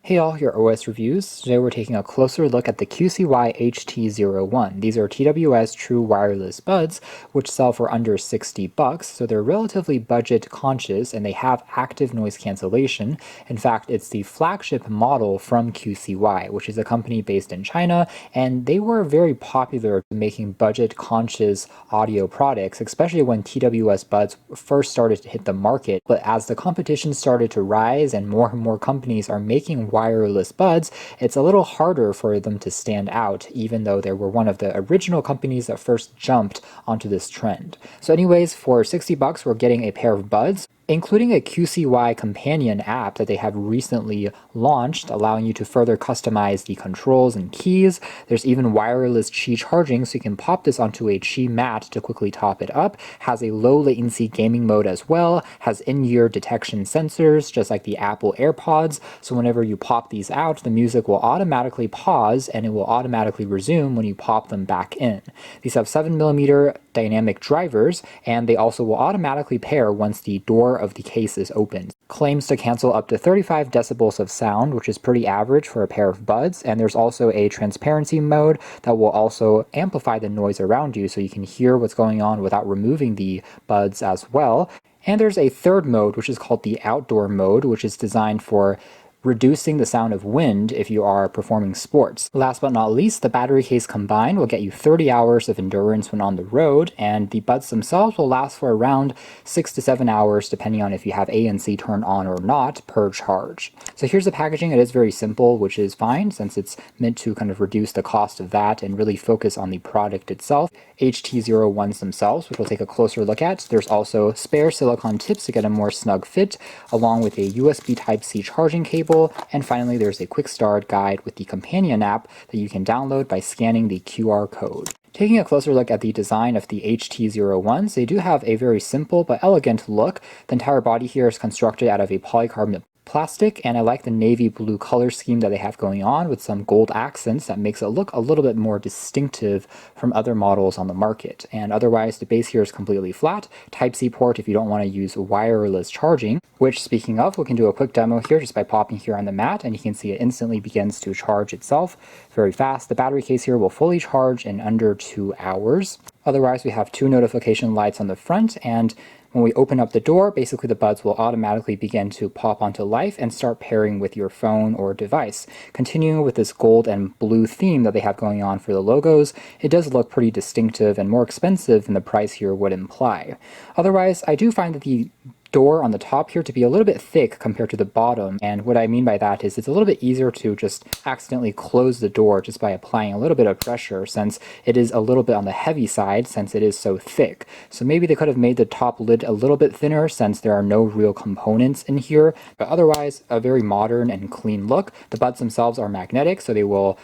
Hey all, your OS reviews. Today we're taking a closer look at the QCY HT01. These are TWS true wireless buds, which sell for under $60, so they're relatively budget conscious and they have active noise cancellation. In fact, it's the flagship model from QCY, which is a company based in China, and they were very popular making budget conscious audio products, especially when TWS buds first started to hit the market. But as the competition started to rise and more companies are making wireless buds, it's a little harder for them to stand out, even though they were one of the original companies that first jumped onto this trend. So anyways, for $60, we're getting a pair of buds, including a QCY companion app that they have recently launched, allowing you to further customize the controls and keys. There's even wireless Qi charging, so you can pop this onto a Qi mat to quickly top it up. Has a low latency gaming mode as well, has in-ear detection sensors, just like the Apple AirPods, so whenever you pop these out, the music will automatically pause and it will automatically resume when you pop them back in. These have 7mm dynamic drivers, and they also will automatically pair once the door of the case is opened. Claims to cancel up to 35 decibels of sound, which is pretty average for a pair of buds, and there's also a transparency mode that will also amplify the noise around you so you can hear what's going on without removing the buds as well. And there's a third mode, which is called the outdoor mode, which is designed for reducing the sound of wind if you are performing sports. Last but not least, the battery case combined will get you 30 hours of endurance when on the road, and the buds themselves will last for around 6 to 7 hours depending on if you have ANC turned on or not per charge. So here's the packaging. It is very simple, which is fine since it's meant to kind of reduce the cost of that and really focus on the product itself. HT01s themselves, which we'll take a closer look at. There's also spare silicone tips to get a more snug fit, along with a USB Type-C charging cable. And finally, there's a quick start guide with the companion app that you can download by scanning the QR code. Taking a closer look at the design of the HT01s, they do have a very simple but elegant look. The entire body here is constructed out of a polycarbonate plastic, and I like the navy blue color scheme that they have going on with some gold accents that makes it look a little bit more distinctive from other models on the market. And otherwise, the base here is completely flat. Type-C port if you don't want to use wireless charging, which, speaking of, we can do a quick demo here just by popping here on the mat, and you can see it instantly begins to charge itself very fast. The battery case here will fully charge in under 2 hours. Otherwise, we have 2 notification lights on the front, and when we open up the door, basically the buds will automatically begin to pop onto life and start pairing with your phone or device. Continuing with this gold and blue theme that they have going on for the logos, it does look pretty distinctive and more expensive than the price here would imply. Otherwise, I do find that the door on the top here to be a little bit thick compared to the bottom, and what I mean by that is it's a little bit easier to just accidentally close the door just by applying a little bit of pressure, since it is a little bit on the heavy side since it is so thick. So maybe they could have made the top lid a little bit thinner since there are no real components in here, but otherwise a very modern and clean look. The buds themselves are magnetic, so they will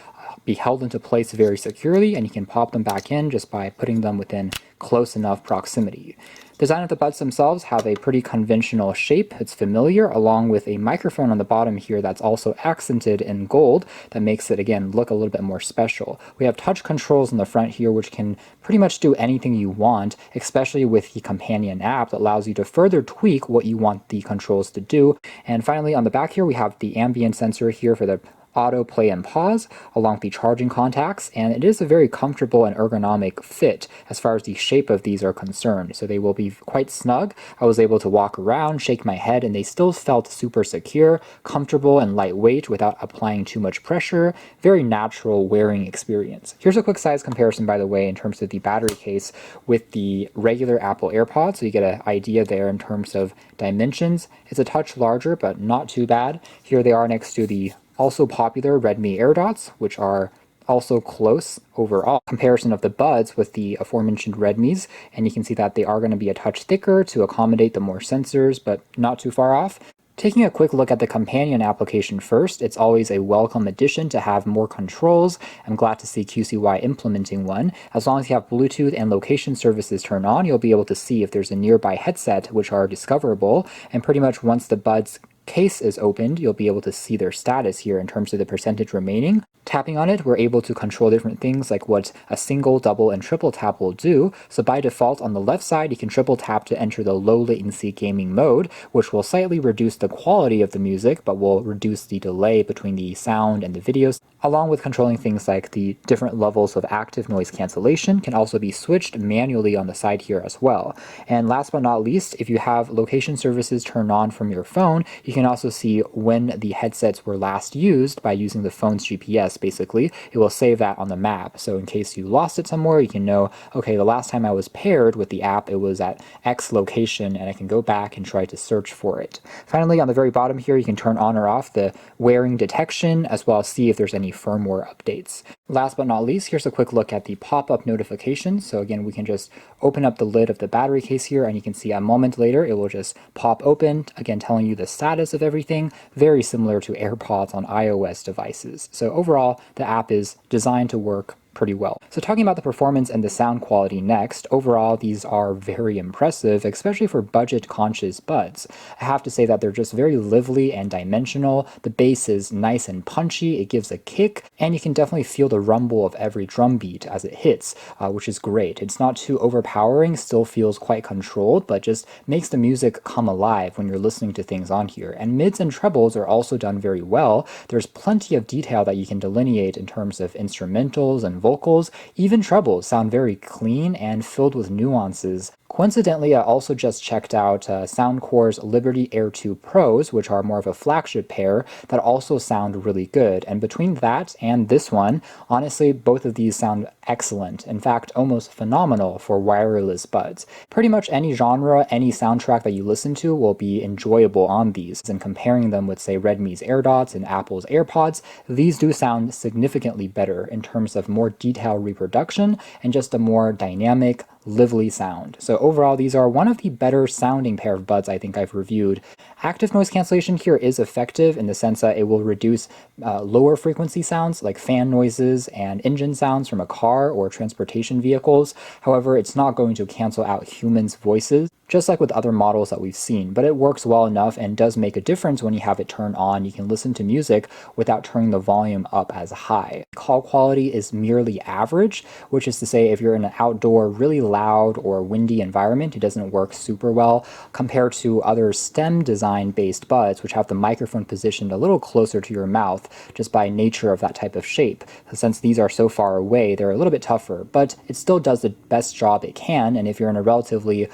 be held into place very securely, and you can pop them back in just by putting them within close enough proximity. Design of the buds themselves have a pretty conventional shape. It's familiar, along with a microphone on the bottom here that's also accented in gold that makes it, again, look a little bit more special. We have touch controls in the front here, which can pretty much do anything you want, especially with the companion app that allows you to further tweak what you want the controls to do. And finally, on the back here, we have the ambient sensor here for the auto play and pause along the charging contacts, and it is a very comfortable and ergonomic fit as far as the shape of these are concerned. So they will be quite snug. I was able to walk around, shake my head, and they still felt super secure, comfortable, and lightweight without applying too much pressure. Very natural wearing experience. Here's a quick size comparison, by the way, in terms of the battery case with the regular Apple AirPods, so you get an idea there in terms of dimensions. It's a touch larger, but not too bad. Here they are next to the also popular Redmi AirDots, which are also close overall. Comparison of the buds with the aforementioned Redmis, and you can see that they are going to be a touch thicker to accommodate the more sensors, but not too far off. Taking a quick look at the companion application first, it's always a welcome addition to have more controls. I'm glad to see QCY implementing one. As long as you have Bluetooth and location services turned on, you'll be able to see if there's a nearby headset, which are discoverable, and pretty much once the buds case is opened, you'll be able to see their status here in terms of the percentage remaining. Tapping on it, we're able to control different things like what a single, double, and triple tap will do. So by default, on the left side, you can triple tap to enter the low latency gaming mode, which will slightly reduce the quality of the music, but will reduce the delay between the sound and the videos, along with controlling things like the different levels of active noise cancellation can also be switched manually on the side here as well. And last but not least, if you have location services turned on from your phone, you can also see when the headsets were last used by using the phone's GPS. Basically, it will save that on the map. So in case you lost it somewhere, you can know, okay, the last time I was paired with the app, it was at X location, and I can go back and try to search for it. Finally, on the very bottom here, you can turn on or off the wearing detection, as well as see if there's any firmware updates. Last but not least, here's a quick look at the pop-up notifications. So again, we can just open up the lid of the battery case here, and you can see a moment later, it will just pop open, again telling you the status of everything, very similar to AirPods on iOS devices. So overall, the app is designed to work pretty well. So talking about the performance and the sound quality next, overall these are very impressive, especially for budget-conscious buds. I have to say that they're just very lively and dimensional. The bass is nice and punchy, it gives a kick, and you can definitely feel the rumble of every drum beat as it hits, which is great. It's not too overpowering, still feels quite controlled, but just makes the music come alive when you're listening to things on here. And mids and trebles are also done very well. There's plenty of detail that you can delineate in terms of instrumentals and vocals. Even trebles sound very clean and filled with nuances. Coincidentally, I also just checked out Soundcore's Liberty Air 2 Pros, which are more of a flagship pair that also sound really good. And between that and this one, honestly, both of these sound excellent. In fact, almost phenomenal for wireless buds. Pretty much any genre, any soundtrack that you listen to will be enjoyable on these. And comparing them with, say, Redmi's AirDots and Apple's AirPods, these do sound significantly better in terms of more detailed reproduction and just a more dynamic, lively sound. So overall, these are one of the better sounding pair of buds I think I've reviewed. Active noise cancellation here is effective in the sense that it will reduce lower frequency sounds like fan noises and engine sounds from a car or transportation vehicles. However, it's not going to cancel out humans' voices, just like with other models that we've seen, but it works well enough and does make a difference when you have it turned on. You can listen to music without turning the volume up as high. Call quality is merely average, which is to say if you're in an outdoor, really loud or windy environment, it doesn't work super well compared to other stem design based buds, which have the microphone positioned a little closer to your mouth just by nature of that type of shape. Since these are so far away, they're a little bit tougher, but it still does the best job it can, and if you're in a relatively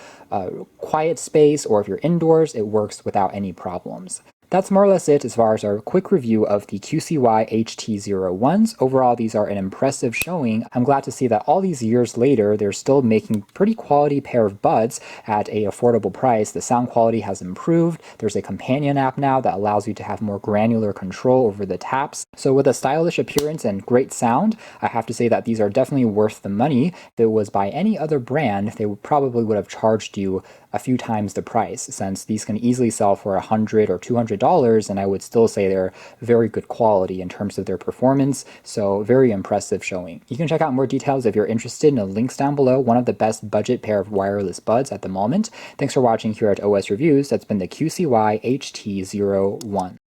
quiet space or if you're indoors, it works without any problems. That's more or less it as far as our quick review of the QCY HT01s. Overall, these are an impressive showing. I'm glad to see that all these years later, they're still making pretty quality pair of buds at a affordable price. The sound quality has improved. There's a companion app now that allows you to have more granular control over the taps. So with a stylish appearance and great sound, I have to say that these are definitely worth the money. If it was by any other brand, they probably would have charged you a few times the price, since these can easily sell for $100 or $200, and I would still say they're very good quality in terms of their performance, so very impressive showing. You can check out more details if you're interested in the links down below. One of the best budget pair of wireless buds at the moment. Thanks for watching here at OS Reviews. That's been the QCY HT01.